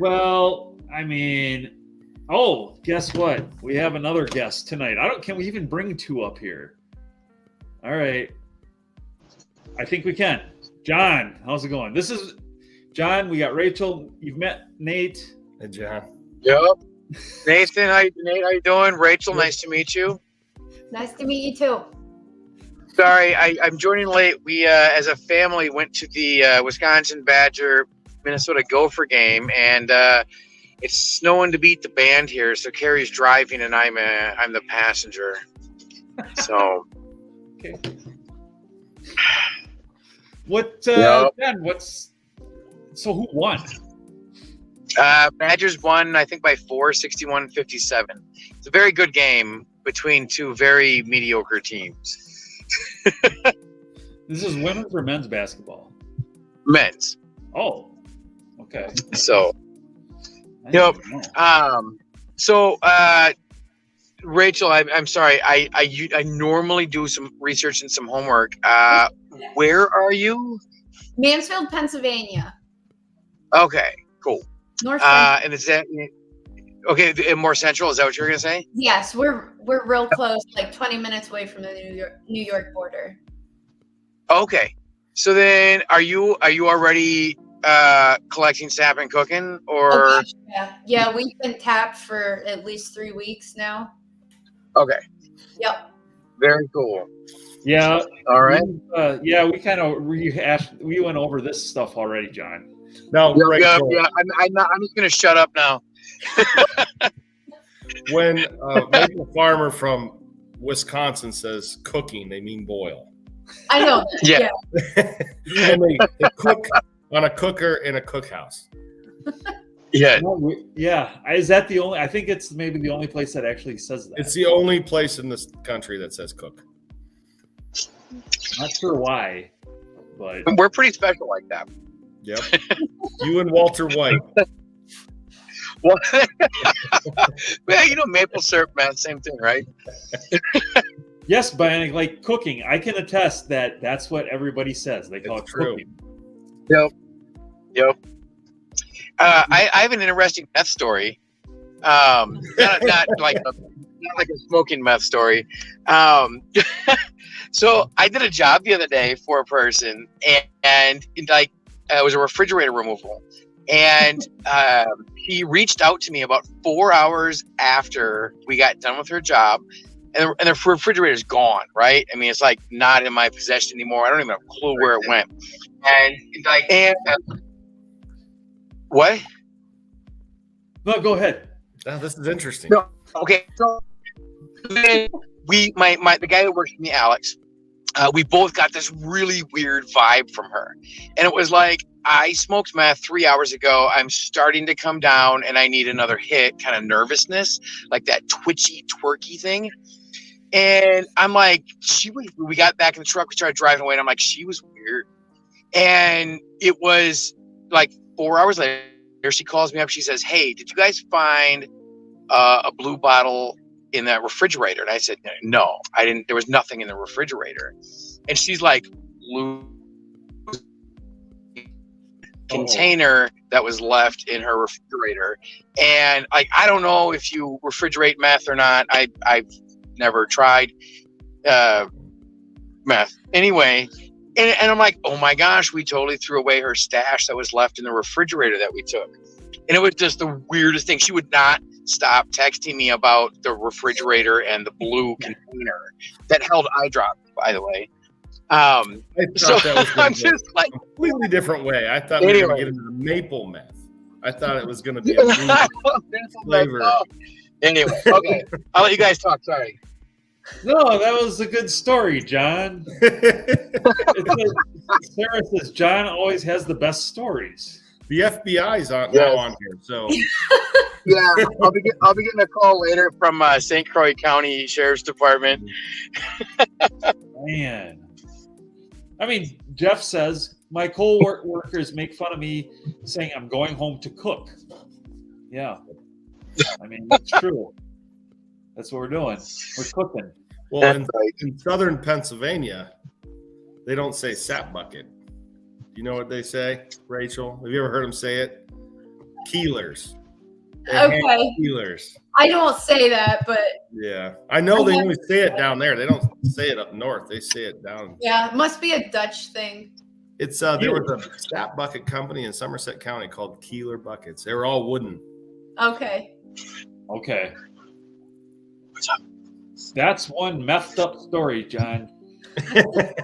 Well, I mean, guess what? We have another guest tonight. Can we even bring two up here? All right. I think we can. John, how's it going? This is John. We got Rachel. You've met Nate. Hey, John. Yep. Nathan, Nate, how you doing? Rachel, nice to meet you. Nice to meet you too. Sorry, I'm joining late. We, as a family, went to the Wisconsin Badger Minnesota Gopher game, and it's snowing to beat the band here. So Carrie's driving, and I'm the passenger. So. Okay. What? Yep. Ben, so who won? Badgers won, I think, by 61-57. It's a very good game between two very mediocre teams. This is women's or men's basketball? Men's. Oh, okay. So. I Yep. didn't know. So, Rachel, I'm sorry. I normally do some research and some homework. Where are you? Mansfield, Pennsylvania. Okay, cool. North Central. And is that okay? More central? Is that what you were gonna say? Yes, we're real close, like 20 minutes away from the New York border. Okay. So then, are you already collecting, staff, and cooking, or? Oh, gosh, yeah, we've been tapped for at least 3 weeks now. Okay. Yep. Very cool. Yeah. All right. We kind of rehashed. We went over this stuff already, John. Now, Yeah. Rachel, I'm just gonna shut up now. when maybe a farmer from Wisconsin says cooking, they mean boil. I know. Yeah. And they cook on a cooker in a cookhouse. Yeah. Is that the only? I think it's maybe the only place that actually says that. It's the only place in this country that says cook. Not sure why, but We're pretty special like that. Yep. You and Walter White. Well, yeah, maple syrup, man, same thing, right? yes, but like cooking, I can attest that that's what everybody says. They call It's it true. cooking. Yep. Yep. I have an interesting meth story. Not like a smoking meth story. So I did a job the other day for a person, and like it was a refrigerator removal, and he reached out to me about 4 hours after we got done with her job, and the refrigerator's gone. Right? I mean, it's like not in my possession anymore. I don't even have a clue where it went. What? No, go ahead. Oh, this is interesting. No. Okay. So the guy that works for me, Alex, we both got this really weird vibe from her. And it was like, I smoked meth 3 hours ago. I'm starting to come down and I need another hit, kind of nervousness, like that twitchy, twerky thing. And I'm like, we got back in the truck, we started driving away, and I'm like, she was weird. And it was like 4 hours later, she calls me up. She says, "Hey, did you guys find a blue bottle in that refrigerator?" And I said, "No, I didn't. There was nothing in the refrigerator." And she's like, "Blue container that was left in her refrigerator." And like, I don't know if you refrigerate meth or not. I've never tried meth. Anyway. And I'm like, oh my gosh, we totally threw away her stash that was left in the refrigerator that we took. And it was just the weirdest thing. She would not stop texting me about the refrigerator and the blue container that held eye drop, by the way. So I'm just like a completely different way. I thought we were going to get into the maple meth. I thought it was going to be a blue flavor. Anyway, okay. I'll let you guys talk. Sorry. No, that was a good story, John. Sarah says John always has the best stories. The FBI's now on here, so yeah, I'll be getting a call later from St. Croix County Sheriff's Department. Man, I mean, Jeff says my co-workers make fun of me saying I'm going home to cook. Yeah, I mean that's true. That's what we're doing. We're cooking. Well, in southern Pennsylvania, they don't say sap bucket. You know what they say, Rachel? Have you ever heard them say it? Keelers. Okay. Keelers. I don't say that, but yeah, I know they only say it down there. They don't say it up north. They say it down. Yeah, it must be a Dutch thing. It's there was a sap bucket company in Somerset County called Keeler Buckets. They were all wooden. Okay. That's one messed up story, John.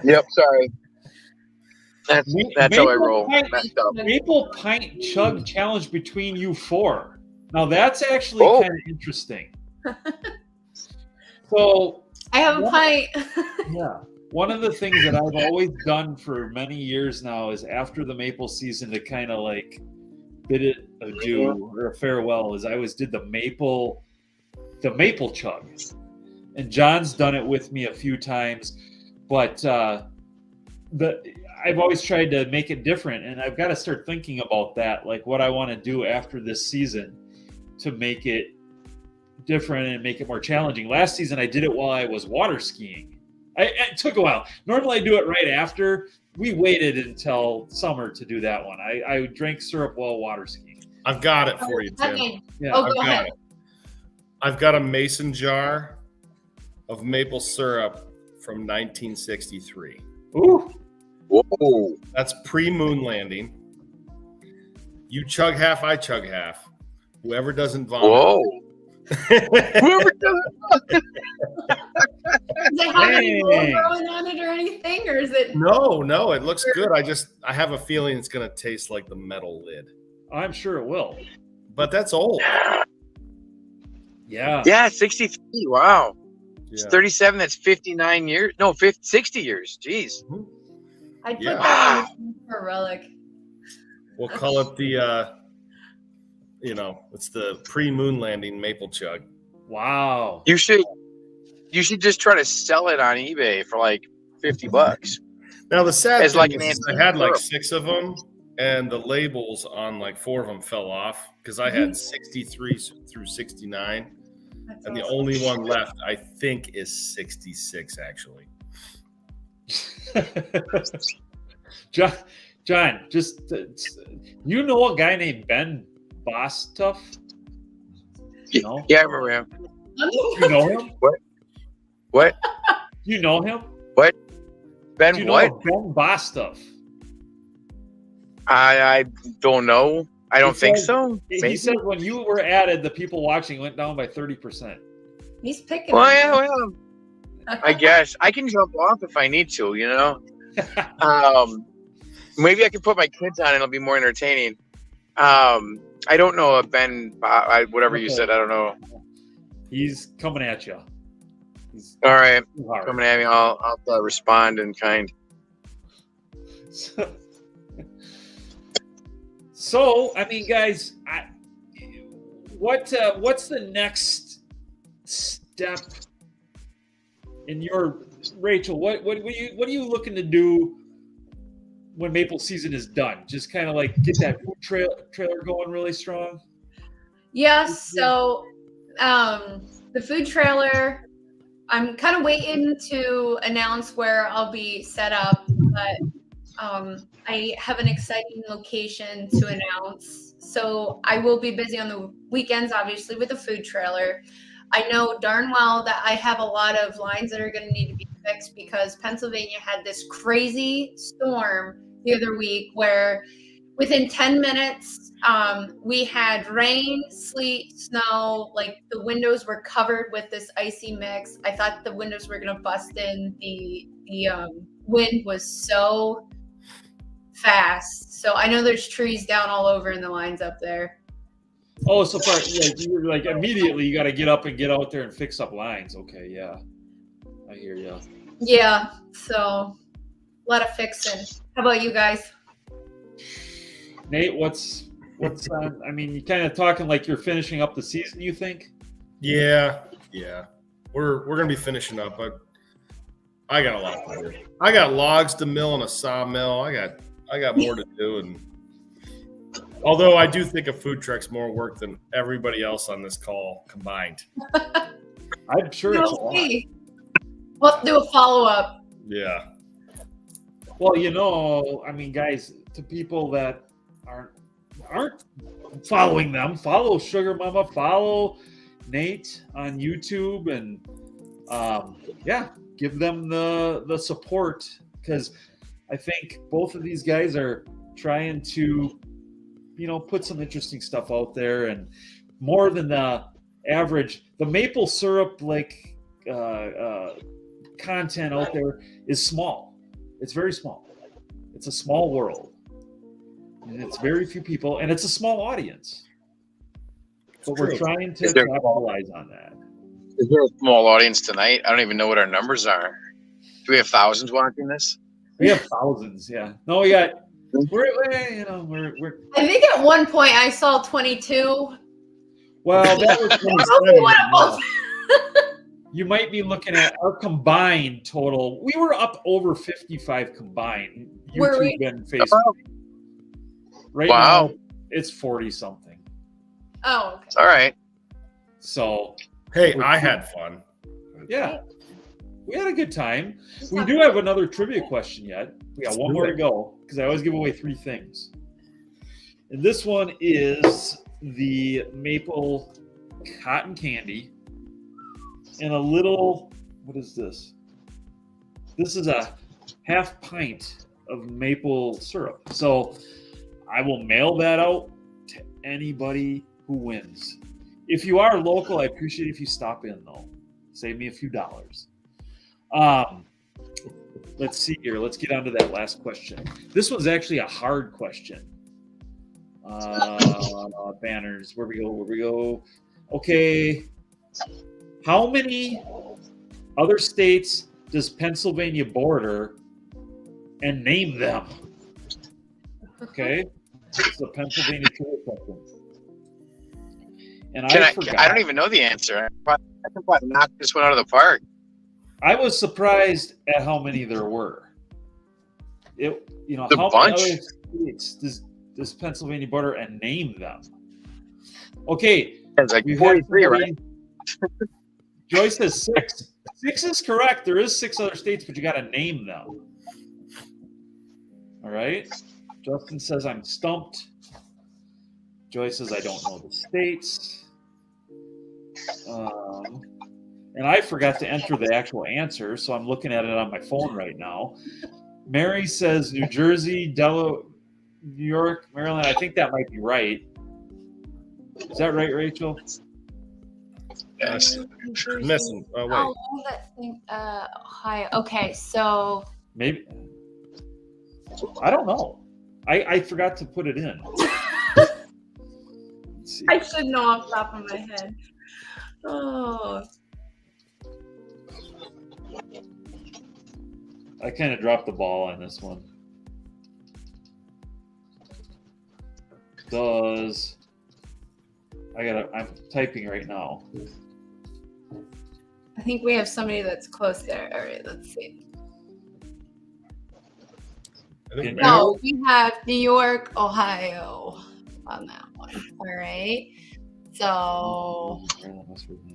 Yep, sorry. That's how I roll. Maple pint chug challenge between you four. Now that's actually kind of interesting. So I have a pint. Yeah. One of the things that I've always done for many years now is after the maple season to kind of like bid it adieu or a farewell is I always did the maple chug. And John's done it with me a few times, but I've always tried to make it different, and I've got to start thinking about that, like what I want to do after this season to make it different and make it more challenging. Last season, I did it while I was water skiing. It took a while. Normally, I do it right after. We waited until summer to do that one. I drank syrup while water skiing. I've got it for you, Tim. Yeah, go ahead. I've got a mason jar of maple syrup from 1963. Ooh. Whoa. That's pre-moon landing. You chug half, I chug half. Whoever doesn't vomit. Whoa. Whoever doesn't vomit. Does it have any growing on it or anything, or is it? No, it looks good. I have a feeling it's going to taste like the metal lid. I'm sure it will. But that's old. Yeah, 63. Wow. It's Yeah. 37. That's 59 years. No, 60 years. Jeez. I put Yeah. that on for a relic. We'll call it the, it's the pre-moon landing maple chug. Wow. You should just try to sell it on eBay for like $50. Now the sad It's thing like is an antique I had like syrup. 6 of them, and the labels on like 4 of them fell off because I had 63 through 69, That's and the awesome. only one left I think is 66 actually. John, just you know a guy named Ben Bostuff? No? Yeah, I remember him. You know him? What? You know him? Ben Do you what? know Ben Bostuff? I don't know. I don't think said- so. He Maybe. said when you were added, the people watching went down by 30%. He's picking. Well, on yeah, you. well, I guess I can jump off if I need to. You know. Maybe I can put my kids on and it'll be more entertaining. I don't know a Ben, whatever you said. I don't know. He's coming at you. He's All right, too hard. coming at me. I'll respond in kind. So, I mean, guys, what's the next step in your Rachel? What are you looking to do when maple season is done? Just kind of like get that food trailer going really strong. Yeah, so the food trailer, I'm kind of waiting to announce where I'll be set up, but I have an exciting location to announce. So I will be busy on the weekends, obviously, with the food trailer. I know darn well that I have a lot of lines that are going to need to be fixed because Pennsylvania had this crazy storm the other week where within 10 minutes, we had rain, sleet, snow, like the windows were covered with this icy mix. I thought the windows were going to bust in. The wind was so fast. So I know there's trees down all over in the lines up there. Oh, so far, you're like immediately you got to get up and get out there and fix up lines. Okay, yeah, I hear you. Yeah, so a lot of fixing. How about you guys? Nate, what's on? I mean, you kind of talking like you're finishing up the season. You think? Yeah. We're gonna be finishing up, but I got a lot to do. I got logs to mill and a sawmill. I got more to do, and although I do think a food truck's more work than everybody else on this call combined. I'm sure it's a lot. We'll have to do a follow-up. Yeah. Well, I mean, guys, to people that aren't following them, follow Sugar Mama, follow Nate on YouTube, and give them the support, because I think both of these guys are trying to, put some interesting stuff out there, and more than the average. The maple syrup content out there is small. It's very small. It's a small world, and it's very few people, and it's a small audience. But we're trying to capitalize on that. Is there a small audience tonight? I don't even know what our numbers are. Do we have thousands watching this? We have thousands, yeah. No, we got. We're. I think at one point I saw 22. Well, that was Probably one of both. You might be looking at our combined total. We were up over 55 combined. Were we? YouTube and Facebook. Right Wow. now, it's 40 something. Oh, okay. All right. So, Hey, I had fun. yeah, we had a good time. We do have another trivia question yet. We got one more to go because I always give away 3 things. And this one is the maple cotton candy and a little, what is this? This is a half pint of maple syrup. So I will mail that out to anybody who wins. If you are local, I appreciate if you stop in, though. Save me a few dollars. Let's see here. Let's get on to that last question. This one's actually a hard question. Banners. Where we go? Okay. How many other states does Pennsylvania border, and name them? Okay. It's the Pennsylvania trivia question. And I forgot. I don't even know the answer. I can probably knock this one out of the park. I was surprised at how many there were. How bunch. many other states does Pennsylvania border, and name them? Okay. It's like we've 43, had right? Joyce says 6. 6 is correct. There is 6 other states, but you got to name them. All right. Justin says I'm stumped. Joy says I don't know the states. And I forgot to enter the actual answer, so I'm looking at it on my phone right now. Mary says New Jersey, Delaware, New York, Maryland. I think that might be right. Is that right, Rachel? Yes. Missing. Oh, wait. Oh, that thing. Ohio. Okay, so Maybe. I don't know. I forgot to put it in. Let's see. I should know off the top of my head. Oh, I kind of dropped the ball on this one. I'm typing right now. I think we have somebody that's close there. All right, let's see. I think No, we have New York, Ohio on that one. All right. So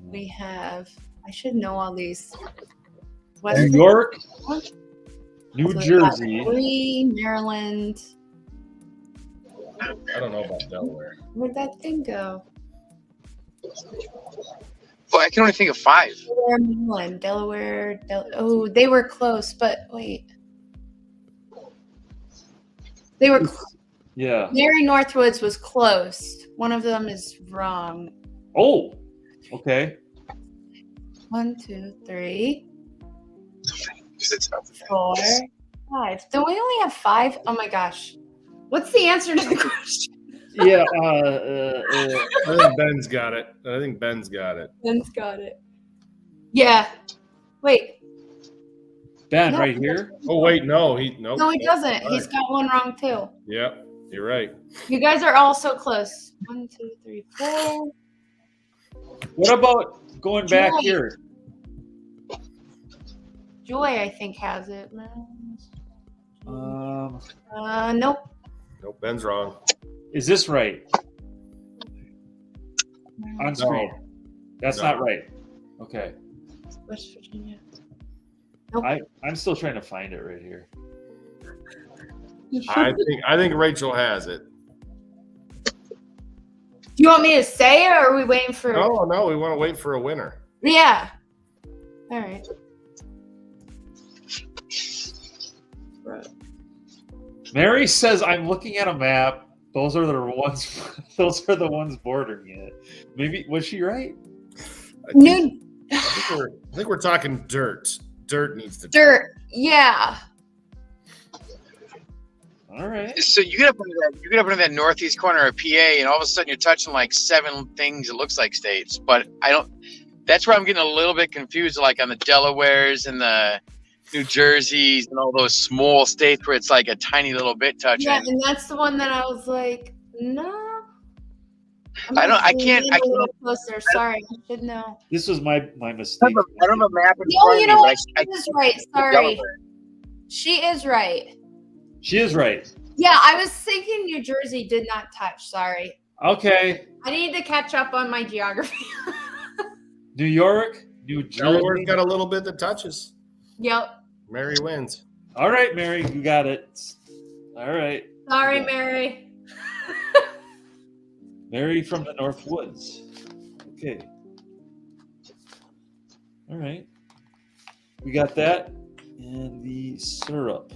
we have, I should know all these. New York, What? New So we got Jersey. 3, Maryland. I don't know about Delaware. Where'd that thing go? Well, I can only think of 5. Delaware, Maryland, Delaware. Oh, they were close, but wait. They were Yeah. Mary Northwoods was close. One of them is wrong. Oh, okay. 1, 2, 3, 4, 5. Don't we only have 5? Oh my gosh. What's the answer to the question? Yeah. I think Ben's got it. Ben's got it. Yeah. Wait. Ben, No. right here. Oh, wait. No, he doesn't. He's got one wrong too. Yep, you're right. You guys are all so close. 1, 2, 3, 4. What about going back Joy. here? Joy, I think, has it. Nope. Nope, Ben's wrong. Is this right? On screen. No. That's No. not right. Okay. West Virginia. I'm still trying to find it right here. I think Rachel has it. Do you want me to say it, or are we waiting for? No, we want to wait for a winner. Yeah. All right. Mary says I'm looking at a map. Those are the ones. Those are the ones bordering it. Maybe was she right? I think we're talking dirt. Dirt needs to. Dirt. Yeah. All right. So you get up into that northeast corner of PA, and all of a sudden you're touching like 7 things. It looks like states, but I don't. That's where I'm getting a little bit confused, like on the Delawares and the New Jerseys and all those small states where it's like a tiny little bit touching. Yeah, and that's the one that I was like, no. I can't. A little closer. Sorry, I should know. This was my mistake. I don't have a map in No, front you of know me, what? but She is right. Sorry. Delaware. She is right. She is right. Yeah, I was thinking New Jersey did not touch. Sorry. Okay. I need to catch up on my geography. New York, New Jersey. Delaware's got a little bit that touches. Yep. Mary wins. All right, Mary, you got it. All right. Sorry, Mary. Mary from the North Woods. Okay. All right. We got that and the syrup.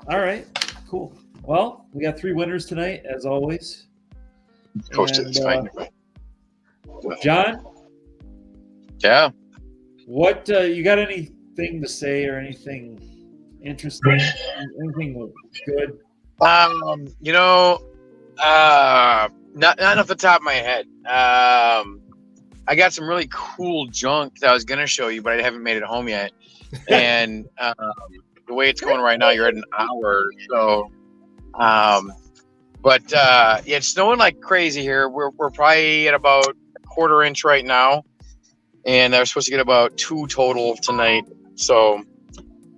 All right. Cool. Well, we got 3 winners tonight, as always. Posted this fine. John, Yeah. what you got anything to say or anything interesting? Anything good? Not off the top of my head. I got some really cool junk that I was gonna show you, but I haven't made it home yet. And the way it's going right now, you're at an hour. So, yeah, it's snowing like crazy here. We're probably at about a 1/4 inch right now, and they're supposed to get about 2 total tonight. So,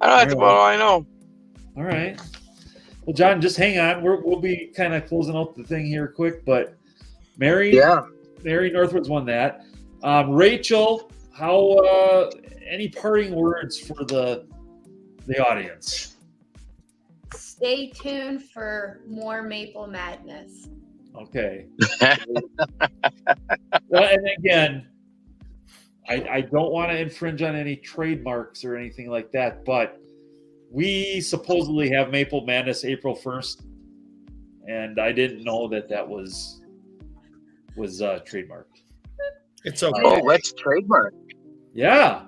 I don't know. That's about all I know. All right. Well, John, just hang on. We'll be kind of closing out the thing here quick, but Mary Northwoods won that. Rachel, how any parting words for the audience? stay tuned for more Maple Madness. Okay. Well, and again, I don't want to infringe on any trademarks or anything like that, but we supposedly have Maple Madness April 1st, and I didn't know that was trademarked. It's okay. Oh, let's trademark. Yeah.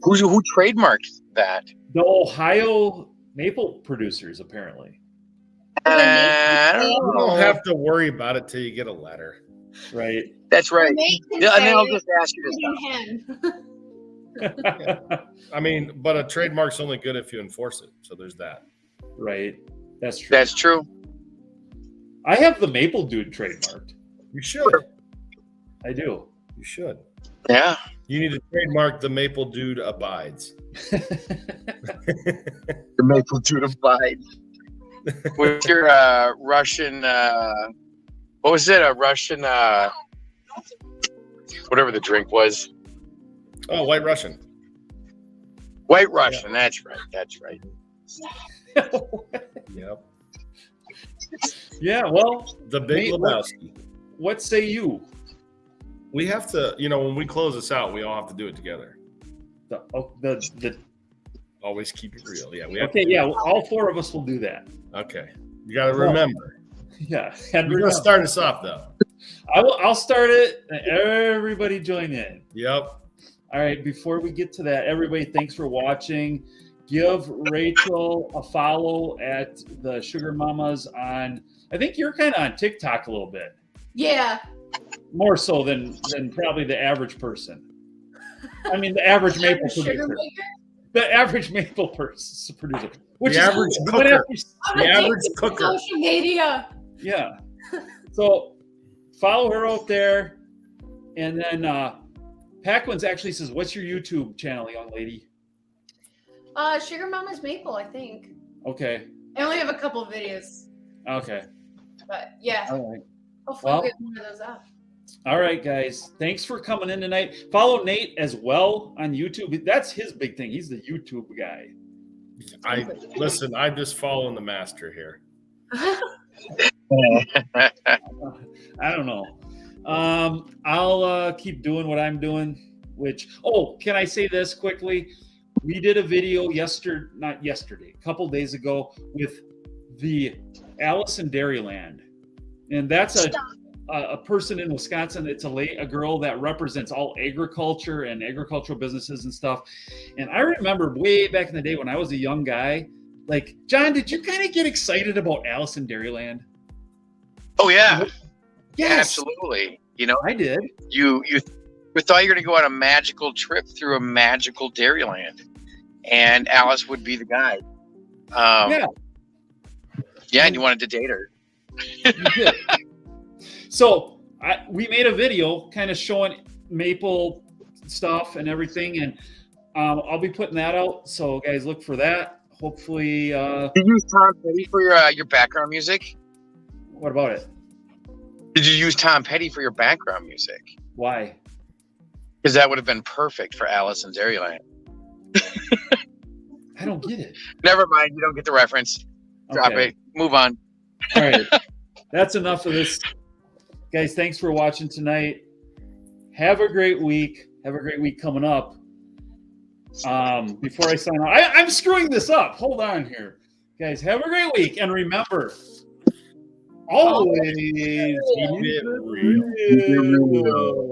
Who trademarked that? The Ohio maple producers, apparently. I don't You know. don't have to worry about it till you get a letter. Right. That's right. Nate can Yeah, and then I'll say just ask you this. him. I mean, but a trademark's only good if you enforce it. So there's that. Right. That's true. That's true. I have the Maple Dude trademarked. You should. I do. You should. Yeah. You need to trademark the Maple Dude abides. The Maple Dude abides. With your Russian, what was it? A Russian, whatever the drink was. Oh, White Russian. White Russian. Yeah. That's right. That's right. Yep. Yeah, well, The Big Nate, Lebowski. what say you? We have to, when we close this out, we all have to do it together. The Always keep it real. Yeah. We have okay, yeah, all four of us will do that. Okay. You got to remember. Yeah. You're going to start us off, though. I'll start it. And everybody join in. Yep. All right. Before we get to that, everybody, thanks for watching. Give Rachel a follow at the Sugar Mamas on. I think you're kind of on TikTok a little bit. Yeah. More so than probably the average person. I mean, the average maple Sugar producer. maker? The average maple producer. Which The is average cool. cooker. I'm The average addicted to cooker. social media. Yeah. So follow her out there. And then Packwins actually says, what's your YouTube channel, young lady? Sugar Mama's Maple, I think. Okay. I only have a couple of videos, Okay. but yeah. All right. Hopefully Well, we'll get one of those out. All right, guys. Thanks for coming in tonight. Follow Nate as well on YouTube. That's his big thing. He's the YouTube guy. Listen, I'm just following the master here. I don't know. I'll keep doing what I'm doing, can I say this quickly? We did a video a couple days ago with the Alice in Dairyland. And that's a person in Wisconsin. It's a girl that represents all agriculture and agricultural businesses and stuff. And I remember way back in the day when I was a young guy, like, John, did you kind of get excited about Alice in Dairyland? Oh yeah. Yes. Absolutely. I did. You thought you were going to go on a magical trip through a magical Dairyland, and Alice would be the guide. Yeah, and you wanted to date her. You did. So we made a video kind of showing maple stuff and everything, and I'll be putting that out. So guys, look for that. Hopefully. Did you use Tom Petty for your background music? What about it? Did you use Tom Petty for your background music? Why? Because that would have been perfect for Alice in Dairyland. I don't get it. Never mind. You don't get the reference. Drop Okay. it. Move on. All right. That's enough of this. Guys, thanks for watching tonight. Have a great week. Have a great week coming up. Before I sign off, I'm screwing this up. Hold on here. Guys, have a great week. And remember, always keep it real.